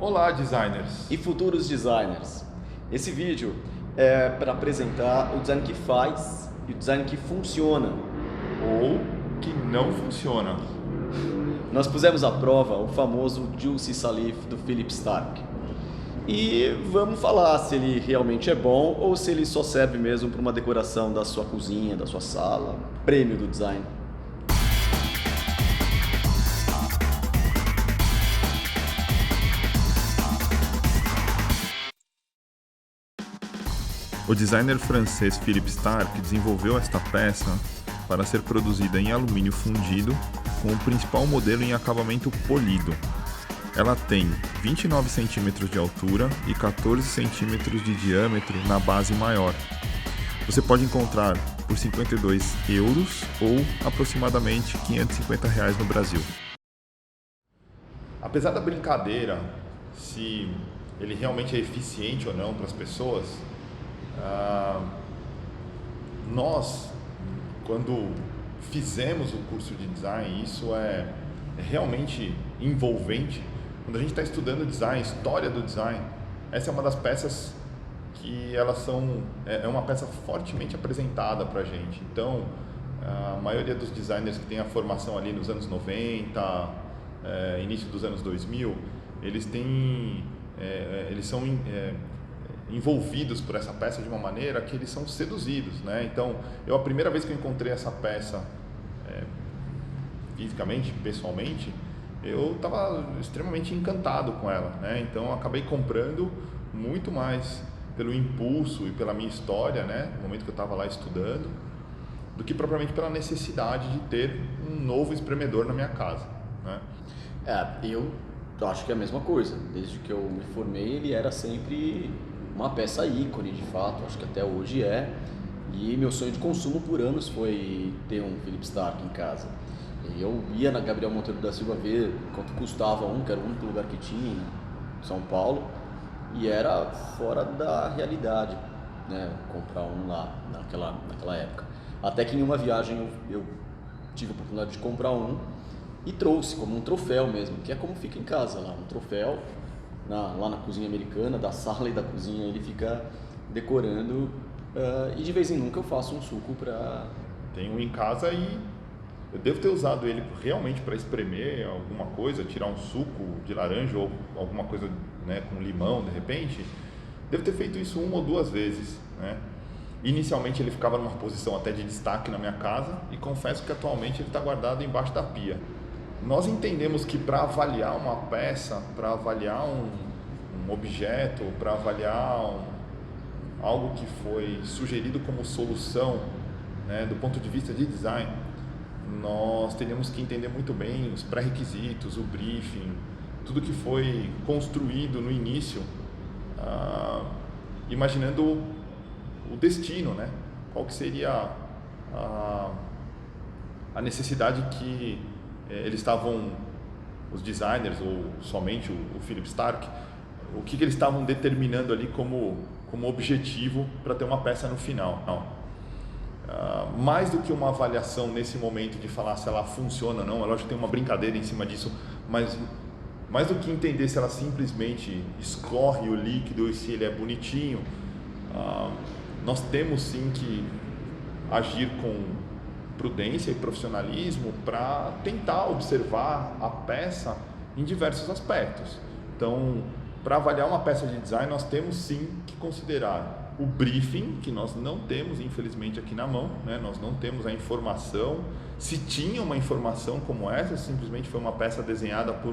Olá, designers! E futuros designers. Esse vídeo é para apresentar o design que faz e o design que funciona. Ou que não funciona. Nós pusemos à prova o famoso Juicy Salif do Philip Starck. E vamos falar se ele realmente é bom ou se ele só serve mesmo para uma decoração da sua cozinha, da sua sala, prêmio do design. O designer francês Philippe Starck desenvolveu esta peça para ser produzida em alumínio fundido com o principal modelo em acabamento polido. Ela tem 29 cm de altura e 14 cm de diâmetro na base maior. Você pode encontrar por 52 euros ou aproximadamente R$ 550 no Brasil. Apesar da brincadeira, se ele realmente é eficiente ou não para as pessoas, nós, quando fizemos o curso de design, isso é realmente envolvente. Quando a gente está estudando design, história do design, essa é uma das peças que elas são, é uma peça fortemente apresentada para a gente. Então, a maioria dos designers que tem a formação ali nos anos 90, início dos anos 2000, eles são envolvidos por essa peça de uma maneira que eles são seduzidos, né? Então, a primeira vez que eu encontrei essa peça fisicamente, pessoalmente, eu estava extremamente encantado com ela, né? Então, eu acabei comprando muito mais pelo impulso e pela minha história, né? No momento que eu estava lá estudando, do que propriamente pela necessidade de ter um novo espremedor na minha casa, né? Eu acho que é a mesma coisa. Desde que eu me formei, ele era sempre uma peça ícone, de fato, acho que até hoje é. E meu sonho de consumo por anos foi ter um Philip Starck em casa. E eu ia na Gabriel Monteiro da Silva ver quanto custava um, que era o único lugar que tinha em São Paulo, e era fora da realidade, né, comprar um lá naquela época. Até que em uma viagem eu tive a oportunidade de comprar um e trouxe como um troféu mesmo, que é como fica em casa lá, um troféu. Lá na cozinha americana, da sala e da cozinha, ele fica decorando, e de vez em nunca eu faço um suco para... Tenho um em casa e eu devo ter usado ele realmente para espremer alguma coisa, tirar um suco de laranja ou alguma coisa, né, com limão de repente. Devo ter feito isso uma ou duas vezes, né? Inicialmente ele ficava numa posição até de destaque na minha casa e confesso que atualmente ele está guardado embaixo da pia. Nós entendemos que para avaliar uma peça, para avaliar um objeto, para avaliar algo que foi sugerido como solução, né, do ponto de vista de design, nós teríamos que entender muito bem os pré-requisitos, o briefing, tudo que foi construído no início, imaginando o destino, né? Qual que seria a necessidade que os designers, ou somente o Philip Starck, o que eles estavam determinando ali como objetivo para ter uma peça no final. Mais do que uma avaliação nesse momento de falar se ela funciona ou não, é lógico que tem uma brincadeira em cima disso, mas mais do que entender se ela simplesmente escorre o líquido e se ele é bonitinho, nós temos sim que agir com prudência e profissionalismo para tentar observar a peça em diversos aspectos. Então, para avaliar uma peça de design, nós temos sim que considerar o briefing, que nós não temos, infelizmente, aqui na mão, né? Nós não temos a informação. Se tinha uma informação como essa, simplesmente foi uma peça desenhada por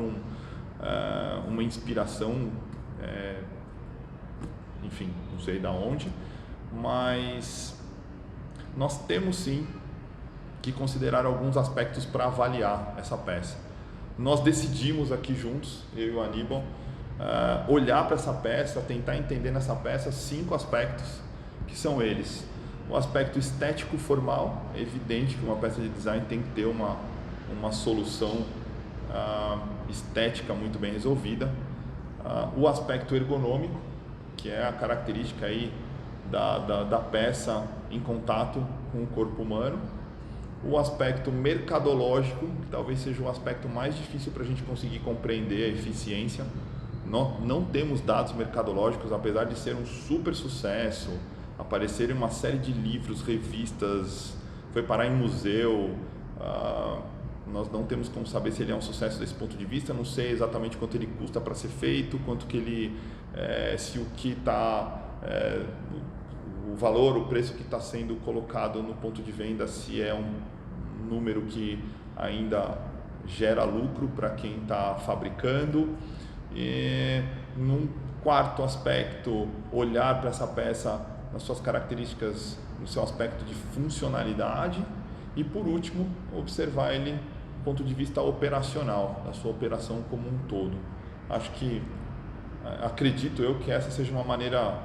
uma inspiração, enfim, não sei de onde, mas nós temos sim que considerar alguns aspectos para avaliar essa peça. Nós decidimos aqui juntos, eu e o Aníbal, olhar para essa peça, tentar entender nessa peça 5 aspectos, que são eles: o aspecto estético formal. É evidente que uma peça de design tem que ter uma solução estética muito bem resolvida. O aspecto ergonômico, que é a característica aí da peça em contato com o corpo humano. O aspecto mercadológico, que talvez seja o aspecto mais difícil para a gente conseguir compreender a eficiência. nós não temos dados mercadológicos, apesar de ser um super sucesso, aparecer em uma série de livros, revistas, foi parar em museu, nós não temos como saber se ele é um sucesso desse ponto de vista, não sei exatamente quanto ele custa para ser feito, quanto que ele, se o que está, o valor, o preço que está sendo colocado no ponto de venda, se é um número que ainda gera lucro para quem está fabricando. E num quarto aspecto, olhar para essa peça nas suas características, no seu aspecto de funcionalidade. E por último, observar ele do ponto de vista operacional, da sua operação como um todo. Acredito eu que essa seja uma maneira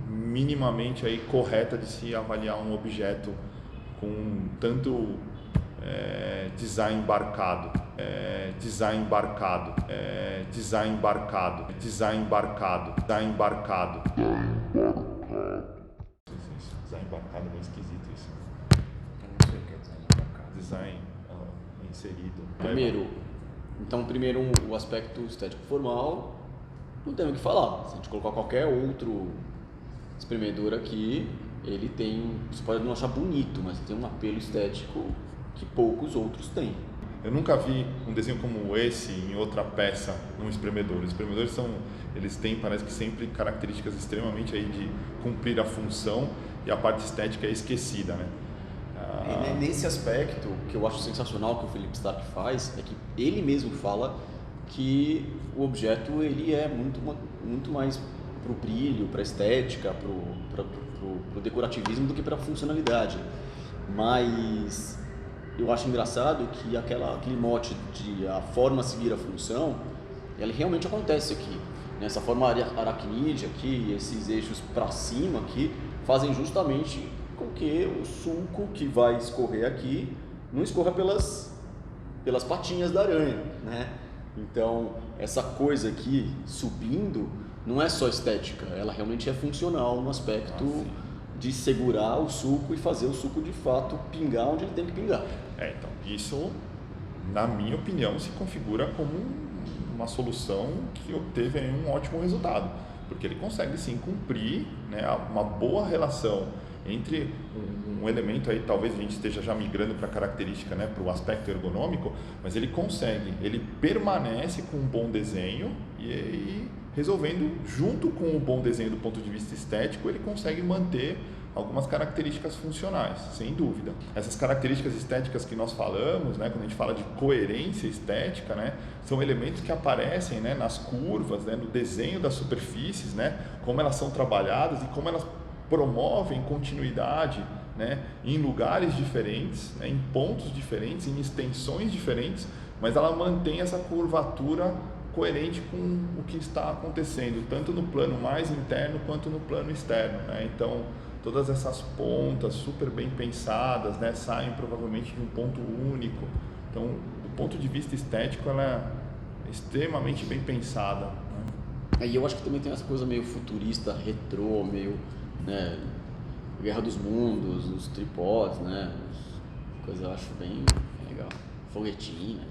minimamente aí correta de se avaliar um objeto com tanto design embarcado, design embarcado. Design embarcado é meio esquisito isso. Eu não sei o que é design embarcado. Design inserido. Primeiro o aspecto estético formal, não tem o que falar. Se a gente colocar qualquer outro espremedor aqui, ele tem, você pode não achar bonito, mas tem um apelo estético que poucos outros têm. Eu nunca vi um desenho como esse em outra peça num espremedor. Os espremedores eles têm, parece que sempre, características extremamente aí de cumprir a função, e a parte estética é esquecida, né? E nesse aspecto, que eu acho sensacional que o Philippe Starck faz, é que ele mesmo fala que o objeto ele é muito mais para o brilho, para a estética, para o decorativismo do que para a funcionalidade. Mas eu acho engraçado que aquele mote de a forma seguir a função, ele realmente acontece aqui. Essa forma aracnídea aqui, esses eixos para cima aqui, fazem justamente com que o suco que vai escorrer aqui não escorra pelas patinhas da aranha, né? Então, essa coisa aqui subindo não é só estética, ela realmente é funcional no aspecto de segurar o suco e fazer o suco de fato pingar onde ele tem que pingar. Então, isso, na minha opinião, se configura como uma solução que obteve aí um ótimo resultado, porque ele consegue sim cumprir, né, uma boa relação entre um elemento aí, talvez a gente esteja já migrando para a característica, né, para o aspecto ergonômico, mas ele permanece com um bom desenho e resolvendo, junto com o bom desenho do ponto de vista estético, ele consegue manter algumas características funcionais, sem dúvida. Essas características estéticas que nós falamos, né, quando a gente fala de coerência estética, né, são elementos que aparecem, né, nas curvas, né, no desenho das superfícies, né, como elas são trabalhadas e como elas promovem continuidade, né, em lugares diferentes, né, em pontos diferentes, em extensões diferentes, mas ela mantém essa curvatura coerente com o que está acontecendo, tanto no plano mais interno quanto no plano externo, né? Então, todas essas pontas super bem pensadas, né, saem provavelmente de um ponto único. Então, do ponto de vista estético, ela é extremamente bem pensada, né? E eu acho que também tem essa coisa meio futurista, retrô, meio, né, Guerra dos Mundos, os tripods, né, coisa eu acho bem legal, foguetinho.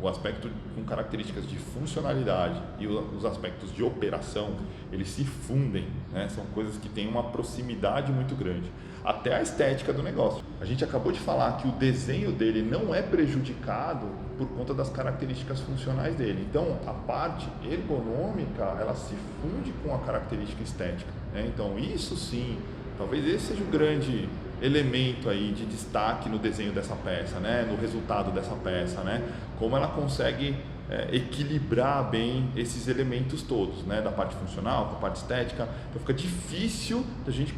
O aspecto com características de funcionalidade e os aspectos de operação, eles se fundem, né? São coisas que têm uma proximidade muito grande. Até a estética do negócio. A gente acabou de falar que o desenho dele não é prejudicado por conta das características funcionais dele. Então, a parte ergonômica, ela se funde com a característica estética, né? Então, isso sim, talvez esse seja o grande elemento aí de destaque no desenho dessa peça, né? No resultado dessa peça, né? Como ela consegue equilibrar bem esses elementos todos, né? Da parte funcional, com a parte estética. Então fica difícil da gente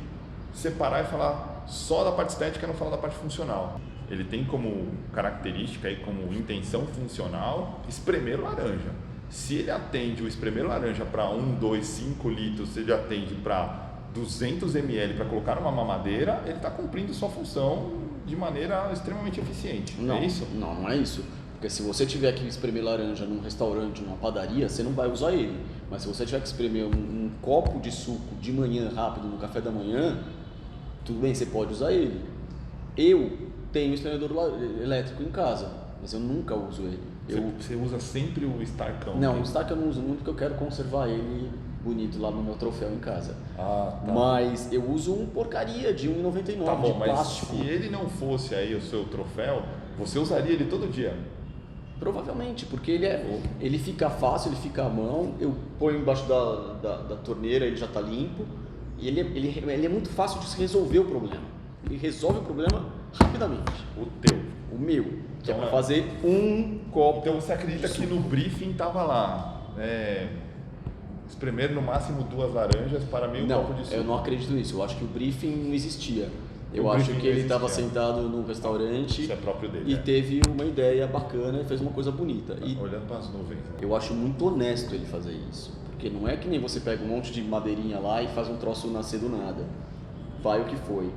separar e falar só da parte estética e não falar da parte funcional. Ele tem como característica e como intenção funcional espremer laranja. Se ele atende o espremer laranja para 1, 2, 5 litros, se ele atende para 200 ml para colocar numa mamadeira, ele está cumprindo sua função de maneira extremamente eficiente. Não, é isso? Não é isso. Porque se você tiver que espremer laranja num restaurante, numa padaria, você não vai usar ele. Mas se você tiver que espremer um copo de suco de manhã rápido no café da manhã, tudo bem, você pode usar ele. Eu tenho um espremedor elétrico em casa, mas eu nunca uso ele. Você usa sempre o Starkão? Não, o Stark eu não uso muito porque eu quero conservar ele bonito lá no meu troféu em casa. Ah, tá. Mas eu uso um porcaria de R$1,99 Tá bom, de mas plástico. se ele não fosse aí o seu troféu, você usaria ele todo dia? Provavelmente, porque ele fica fácil, ele fica à mão, eu ponho embaixo da torneira, ele já está limpo, e ele é muito fácil de se resolver o problema. Ele resolve o problema rapidamente. O teu. O meu, que Então, é para fazer um copo. Então você acredita que no briefing tava lá, espremer no máximo 2 laranjas para meio Não, copo de suco? eu não acredito nisso. Eu acho que o briefing não existia. Eu O acho briefing que não ele estava existia. sentado num restaurante Isso é próprio dele, e é. teve uma ideia bacana e fez uma coisa bonita. E Olhando para as nuvens. Né? eu acho muito honesto ele fazer isso. Porque não é que nem você pega um monte de madeirinha lá e faz um troço nascer do nada. Vai o que foi.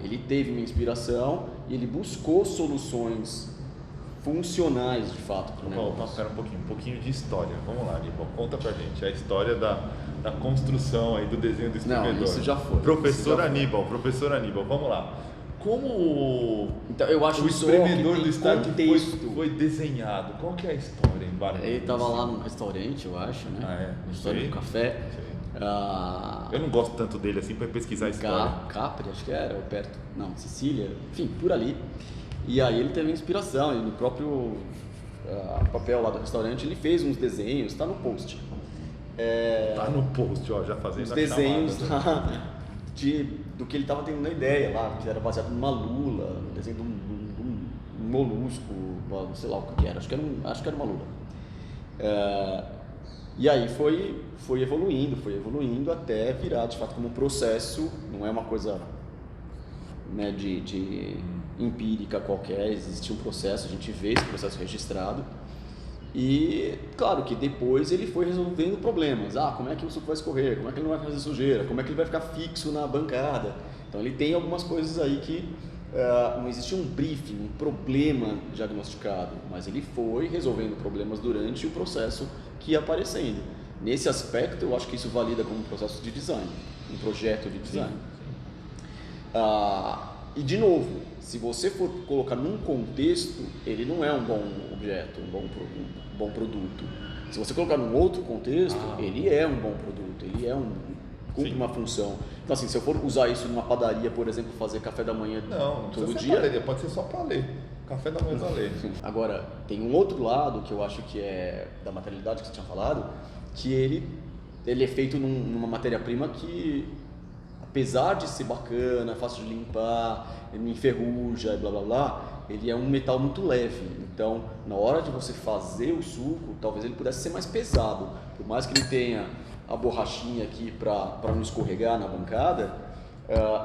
Ele teve uma inspiração e ele buscou soluções funcionais de fato para o negócio. Espera um pouquinho de história. Vamos lá, Aníbal, conta pra gente a história da construção aí do desenho do espremedor. Não, isso já foi. Professor Aníbal, vamos lá. Como Então, eu acho o só espremedor que do tem Stark contexto. foi desenhado? Qual que é a história em Barra? Ele estava lá num restaurante, eu acho, né? Ah, é? Não História sei. do café. Sei. Ah, Eu não gosto tanto dele assim para pesquisar a história. Capri, acho que era, ou perto, não, Sicília, enfim, por ali. E aí ele teve inspiração, e no próprio papel lá do restaurante ele fez uns desenhos, está no post. Tá no post, ó, já fazendo Os a desenhos chamada. lá do que ele estava tendo na ideia lá, que era baseado numa lula, um desenho de um molusco, sei lá o que era, acho que era uma lula. E aí foi evoluindo até virar de fato como um processo, não é uma coisa, né, de empírica qualquer, existe um processo, a gente vê esse processo registrado. E claro que depois ele foi resolvendo problemas. Como é que o suco vai escorrer? Como é que ele não vai fazer sujeira? Como é que ele vai ficar fixo na bancada? Então ele tem algumas coisas aí que não existe um briefing, um problema diagnosticado, mas ele foi resolvendo problemas durante o processo que ia aparecendo. Nesse aspecto eu acho que isso valida como um processo de design, um projeto de design. E de novo, se você for colocar num contexto, ele não é um bom objeto, um bom produto. Se você colocar num outro contexto, ele é um bom produto, ele cumpre uma função. Então assim, se eu for usar isso numa padaria, por exemplo, fazer café da manhã Não todo precisa ser dia, padaria, pode ser só para ler. Café da manhã para ler. Agora, tem um outro lado que eu acho que é da materialidade que você tinha falado, que ele é feito numa matéria-prima que, apesar de ser bacana, fácil de limpar, ele não enferruja e blá blá blá, ele é um metal muito leve. Então, na hora de você fazer o suco, talvez ele pudesse ser mais pesado. Por mais que ele tenha a borrachinha aqui para não escorregar na bancada,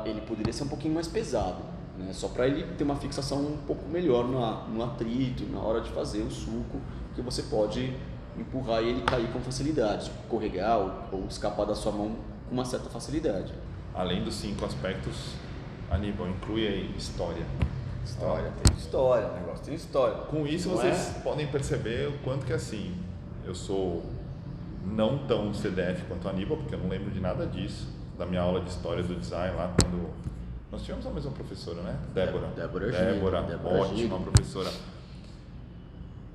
ele poderia ser um pouquinho mais pesado, né? Só para ele ter uma fixação um pouco melhor no atrito, na hora de fazer o suco, que você pode empurrar e ele cair com facilidade, escorregar ou escapar da sua mão com uma certa facilidade. Além dos 5 aspectos, Aníbal, inclui aí história. Tem história, o negócio tem história. Com isso vocês podem perceber o quanto que assim, eu sou não tão CDF quanto a Aníbal, porque eu não lembro de nada disso, da minha aula de história do design lá, quando nós tivemos a mesma professora, né? Débora, ótima professora.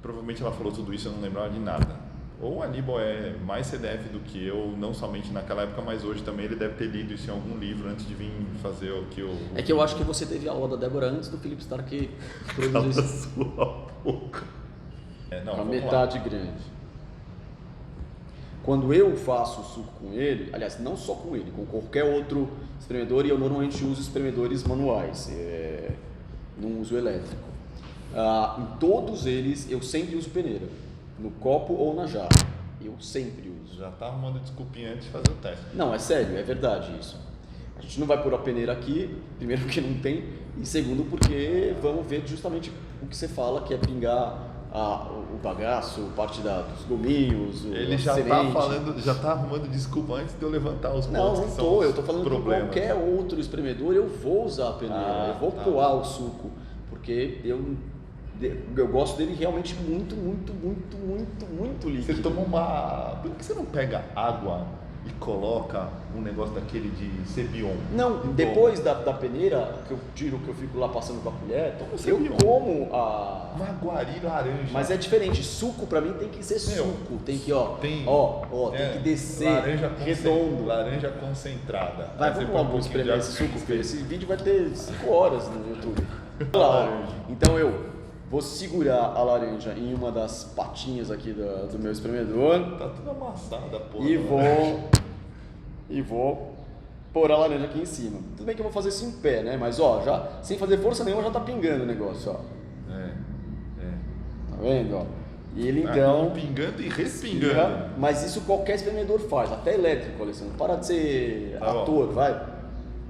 Provavelmente ela falou tudo isso, eu não lembrava de nada. Ou o Aníbal é mais CDF do que eu, não somente naquela época, mas hoje também ele deve ter lido isso em algum livro antes de vir fazer o que eu... É que eu acho que você teve a aula da Débora antes do Philip Stark produzir isso. Sua boca. A metade grande. Quando eu faço o suco com ele, aliás, não só com ele, com qualquer outro espremedor, e eu normalmente uso espremedores manuais, não uso elétrico. Em todos eles eu sempre uso peneira, no copo ou na jarra, eu sempre uso. Já tá arrumando desculpinha antes de fazer o teste. Não, é sério, é verdade isso. A gente não vai pôr a peneira aqui, primeiro porque não tem, e segundo porque vamos ver justamente o que você fala, que é pingar o bagaço, parte dos gominhos, ele já semente. Já tá arrumando desculpa antes de eu levantar os pontos. Não, eu tô falando problemas. que qualquer outro espremedor eu vou usar a peneira, eu vou coar o suco, porque eu gosto dele realmente muito líquido. Você toma por que você não pega água e coloca um negócio daquele de Cebion. Não, depois da peneira, que eu tiro, que eu fico lá passando com a colher, eu como a... Maguari laranja. Mas é diferente, suco pra mim tem que ser suco, tem que, tem que descer laranja redondo. Laranja concentrada. Vai, vamos logo espremer esse suco, filho. Esse vídeo vai ter 5 horas no YouTube. Então eu vou segurar a laranja em uma das patinhas aqui do meu espremedor. Tá tudo amassada, porra. E vou pôr a laranja aqui em cima. Tudo bem que eu vou fazer isso em pé, né? Mas já sem fazer força nenhuma já tá pingando o negócio, ó. Tá vendo, ó? E ele então... pingando e respingando. Mas isso qualquer espremedor faz, até elétrico, Alessandro. Para de ser ator, vai.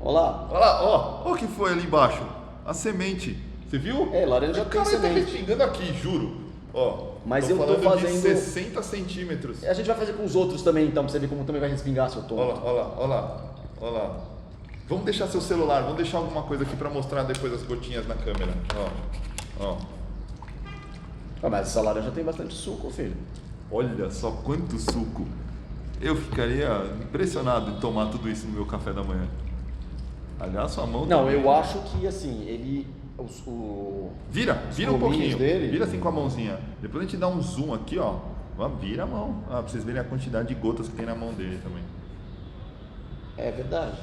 Olha lá. Olha lá, ó o que foi ali embaixo. A semente. Você viu? Laranja tem semente. Tá respingando aqui, juro. Ó, mas eu tô fazendo de 60 centímetros. A gente vai fazer com os outros também, então, pra você ver como também vai respingar, seu tonto. Olha lá. Vamos deixar seu celular, vamos deixar alguma coisa aqui pra mostrar depois as gotinhas na câmera. Ó. Mas essa laranja tem bastante suco, filho. Olha só quanto suco. Eu ficaria impressionado em tomar tudo isso no meu café da manhã. Aliás, sua mão... Não, eu acho que assim, Vira um pouquinho. Dele. Vira assim com a mãozinha. Depois a gente dá um zoom aqui, ó. Vira a mão. Pra vocês verem a quantidade de gotas que tem na mão dele também. É verdade.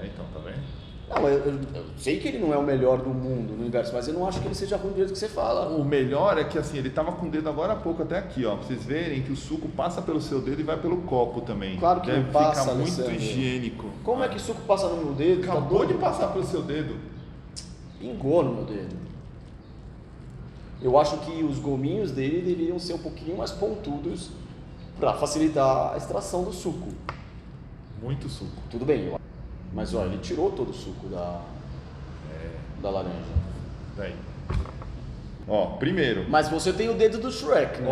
Então, tá vendo? Não, eu sei que ele não é o melhor do mundo no universo, mas eu não acho que ele seja ruim do jeito que você fala. O melhor é que assim, ele tava com o dedo agora há pouco até aqui, ó. Pra vocês verem que o suco passa pelo seu dedo e vai pelo copo também. Claro que deve não passa, ficar muito Alessandro. higiênico. Como é que o suco passa no meu dedo? Acabou de passar pelo seu dedo. Pingou no meu dedo. Eu acho que os gominhos dele deveriam ser um pouquinho mais pontudos para facilitar a extração do suco. Muito suco. Tudo bem, mas olha, ele tirou todo o suco da laranja. Daí. Ó, primeiro. Mas você tem o dedo do Shrek, né?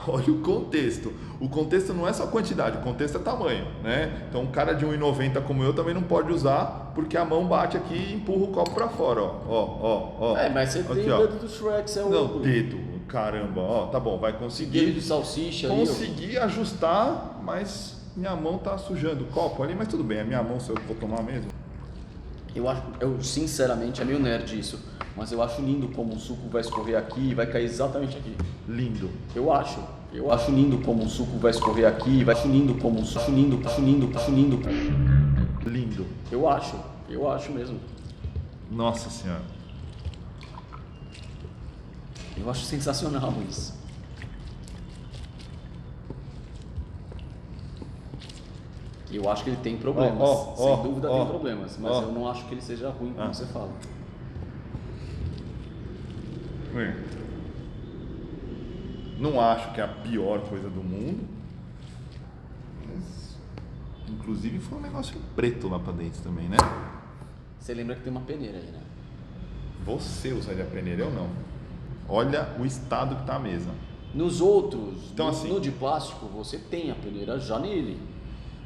Olha o contexto. O contexto não é só quantidade, o contexto é tamanho, né? Então um cara de 1,90 como eu também não pode usar, porque a mão bate aqui e empurra o copo pra fora, ó. Mas você aqui, tem o dedo do Shrek, você é o... Não, dedo, caramba, ó, tá bom, vai conseguir. Dedo de salsicha ali. Consegui ajustar, mas minha mão tá sujando o copo ali, mas tudo bem, é minha mão, se eu vou tomar mesmo. Eu sinceramente, é meio nerd isso, mas eu acho lindo como o suco vai escorrer aqui e vai cair exatamente aqui. Lindo. Eu acho lindo como o suco vai escorrer aqui, vai lindo como o suco, acho lindo. Lindo. Eu acho mesmo. Nossa Senhora. Eu acho sensacional isso. Eu acho que ele tem problemas, sem dúvida tem problemas, mas eu não acho que ele seja ruim como você fala. Não acho que é a pior coisa do mundo, mas, inclusive foi um negócio preto lá pra dentro também, né? Você lembra que tem uma peneira aí, né? Você usaria a peneira, eu não. Olha o estado que tá a mesa. Nos outros, então, assim, no de plástico, você tem a peneira já nele.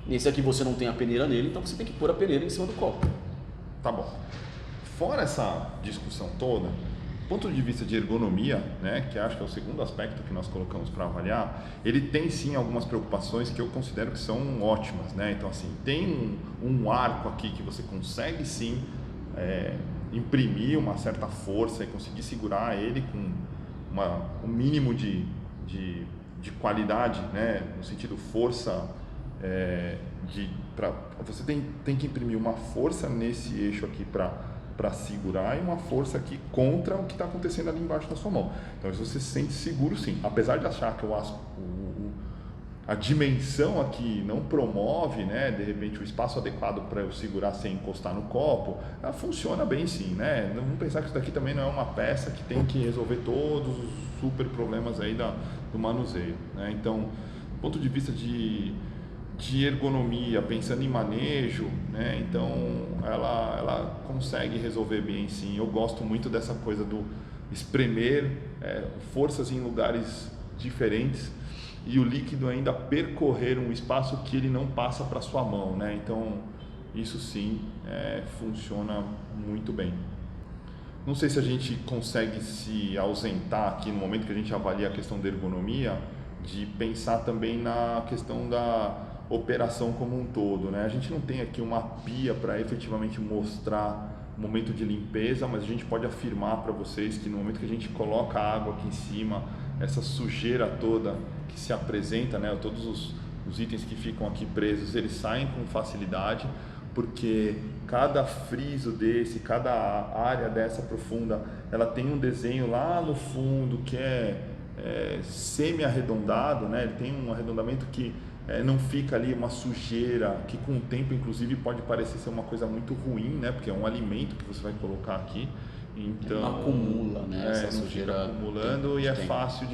Nesse aqui você não tem a peneira nele, então você tem que pôr a peneira em cima do copo. Tá bom. Fora essa discussão toda, do ponto de vista de ergonomia, né, que acho que é o segundo aspecto que nós colocamos para avaliar, ele tem sim algumas preocupações que eu considero que são ótimas, né? Então assim, tem um arco aqui que você consegue sim imprimir uma certa força e conseguir segurar ele com um mínimo de qualidade, né, no sentido força. Você tem que imprimir uma força nesse eixo aqui para segurar e uma força aqui contra o que está acontecendo ali embaixo da sua mão. Então você se sente seguro sim, apesar de achar que a dimensão aqui não promove, né, de repente o espaço adequado para eu segurar sem encostar no copo, ela funciona bem sim, né? Não vamos pensar que isso daqui também não é uma peça que tem que resolver todos os super problemas aí do manuseio, né? Então, do ponto de vista de ergonomia, pensando em manejo, né? Então ela consegue resolver bem sim. Eu gosto muito dessa coisa do espremer forças em lugares diferentes e o líquido ainda percorrer um espaço que ele não passa para sua mão, né? Então isso sim funciona muito bem. Não sei se a gente consegue se ausentar aqui no momento que a gente avalia a questão da ergonomia, de pensar também na questão operação como um todo, né? A gente não tem aqui uma pia para efetivamente mostrar o momento de limpeza, mas a gente pode afirmar para vocês que no momento que a gente coloca a água aqui em cima, essa sujeira toda que se apresenta, né? Todos os itens que ficam aqui presos, eles saem com facilidade, porque cada friso desse, cada área dessa profunda, ela tem um desenho lá no fundo que é semi-arredondado, né? Ele tem um arredondamento que não fica ali uma sujeira, que com o tempo inclusive pode parecer ser uma coisa muito ruim, né? Porque é um alimento que você vai colocar aqui, então não acumula, né? Essa não sujeira fica acumulando e é fácil,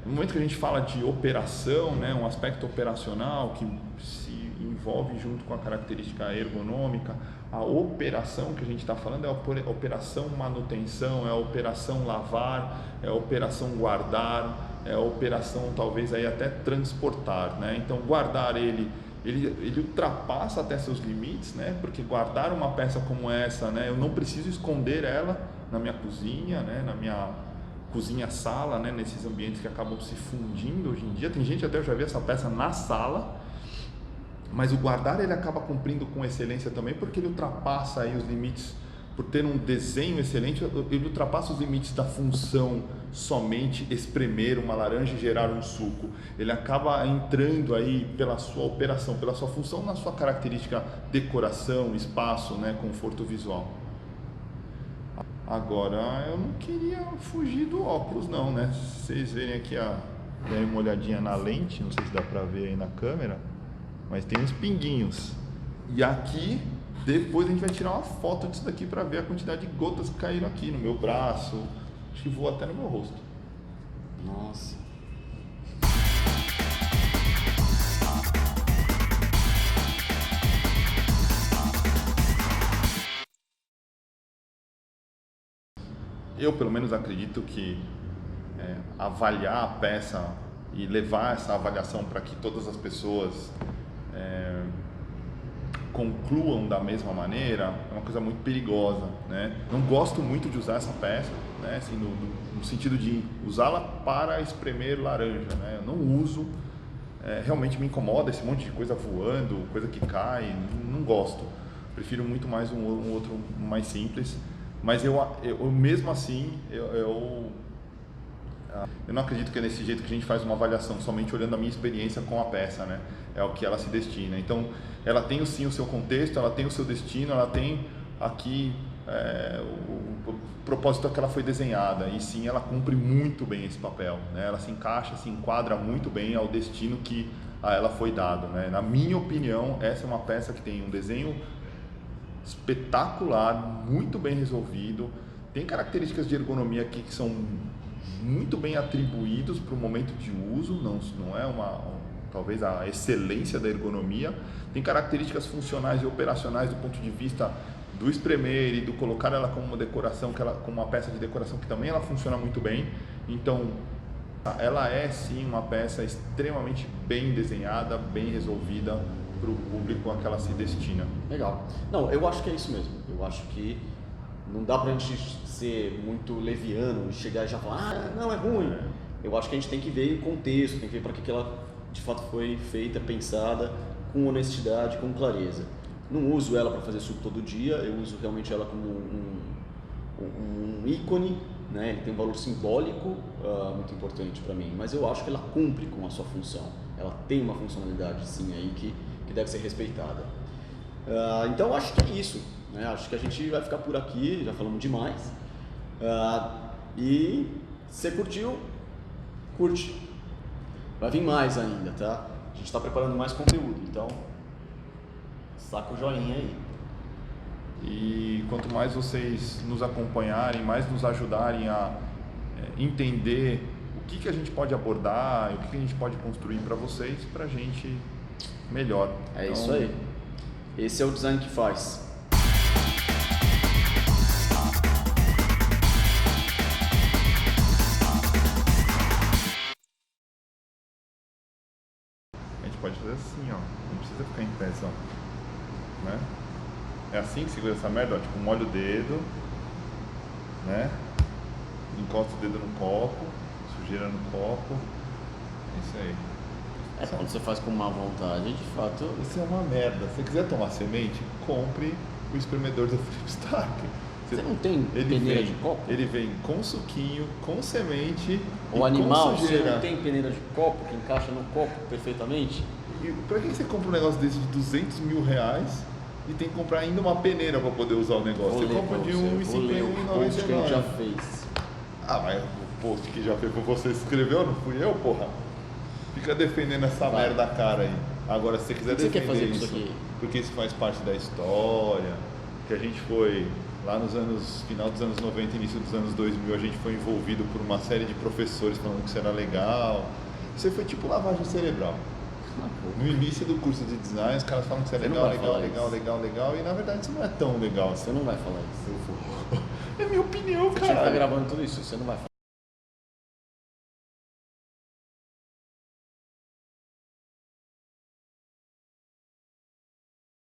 no momento que a gente fala de operação, né? Um aspecto operacional que se envolve junto com a característica ergonômica, a operação que a gente está falando é a operação manutenção, é a operação lavar, é a operação guardar, é a operação talvez aí até transportar, né? Então guardar ele ultrapassa até seus limites, né? Porque guardar uma peça como essa, né? Eu não preciso esconder ela na minha cozinha, né? Na minha cozinha-sala, né? Nesses ambientes que acabam se fundindo hoje em dia. Tem gente até, eu já vi essa peça na sala, mas o guardar ele acaba cumprindo com excelência também, porque ele ultrapassa aí os limites, por ter um desenho excelente, ele ultrapassa os limites da função somente espremer uma laranja e gerar um suco. Ele acaba entrando aí pela sua operação, pela sua função, na sua característica decoração, espaço, né, conforto visual. Agora, eu não queria fugir do óculos não, né? Se vocês verem aqui, dei uma olhadinha na lente, não sei se dá pra ver aí na câmera, mas tem uns pinguinhos. E aqui, depois a gente vai tirar uma foto disso daqui para ver a quantidade de gotas que caíram aqui no meu braço. Acho que voou até no meu rosto. Nossa. Eu, pelo menos, acredito que avaliar a peça e levar essa avaliação para que todas as pessoas concluam da mesma maneira é uma coisa muito perigosa, né? Não gosto muito de usar essa peça, né? Assim, no sentido de usá-la para espremer laranja, né? Eu não uso, realmente me incomoda esse monte de coisa voando, coisa que cai, não gosto. Prefiro muito mais um outro mais simples, mas eu mesmo assim eu não acredito que é desse jeito que a gente faz uma avaliação, somente olhando a minha experiência com a peça, né? É o que ela se destina. Então, ela tem sim o seu contexto, ela tem o seu destino, ela tem aqui o propósito que ela foi desenhada, e sim, ela cumpre muito bem esse papel, né? Ela se encaixa, se enquadra muito bem ao destino que a ela foi dado, né? Na minha opinião, essa é uma peça que tem um desenho espetacular, muito bem resolvido, tem características de ergonomia aqui que são muito bem atribuídos para o momento de uso, não é talvez a excelência da ergonomia, tem características funcionais e operacionais do ponto de vista do espremer e do colocar ela como uma decoração, como uma peça de decoração que também ela funciona muito bem. Então ela é sim uma peça extremamente bem desenhada, bem resolvida para o público a que ela se destina. Legal. Não, eu acho que é isso mesmo. Eu acho que não dá pra gente ser muito leviano e chegar e já falar, não, é ruim. Eu acho que a gente tem que ver o contexto, tem que ver para que ela de fato foi feita, pensada, com honestidade, com clareza. Não uso ela para fazer suco todo dia, eu uso realmente ela como um ícone, né? Ele tem um valor simbólico muito importante para mim, mas eu acho que ela cumpre com a sua função. Ela tem uma funcionalidade sim aí que deve ser respeitada. Então acho que é isso, né? Acho que a gente vai ficar por aqui, já falamos demais. E se você curtiu, curte. Vai vir mais ainda, tá? A gente está preparando mais conteúdo, então saca o joinha aí. E quanto mais vocês nos acompanharem, mais nos ajudarem a entender o que a gente pode abordar, o que a gente pode construir para vocês, para a gente melhor. É então, isso aí. Esse é o design que faz. A gente pode fazer assim, ó. Não precisa ficar em pé só, né? É assim que segura essa merda, ó. Tipo, molha o dedo, né? Encosta o dedo no copo, sujeira no copo. É isso aí. Quando você faz com má vontade, de fato. Isso é uma merda. Se você quiser tomar semente, compre o espremedor do Philip Stark. Você não tem peneira de copo? Ele vem com suquinho, com semente. O e animal, com você sujeira. não tem peneira de copo que encaixa no copo perfeitamente? E pra que você compra um negócio desse de 200 mil reais e tem que comprar ainda uma peneira pra poder usar o negócio? Você compra de vou ler o post que a gente já 1,59. fez. Ah, mas o post que já fez com você escreveu, não fui eu, porra. Fica defendendo essa Vai. merda cara aí. Agora, se você quiser O que você quer defender fazer com isso, isso aqui? porque isso faz parte da história, que a gente foi lá nos anos, final dos anos 90, início dos anos 2000, a gente foi envolvido por uma série de professores falando que isso era legal. Isso aí foi tipo lavagem cerebral. No início do curso de design, os caras falam que isso é Você não legal, vai legal, falar legal, isso. legal, legal, e na verdade isso não é tão legal assim. Você não vai falar isso. É minha opinião, Você tinha que estar cara. gravando tudo isso, você não vai falar.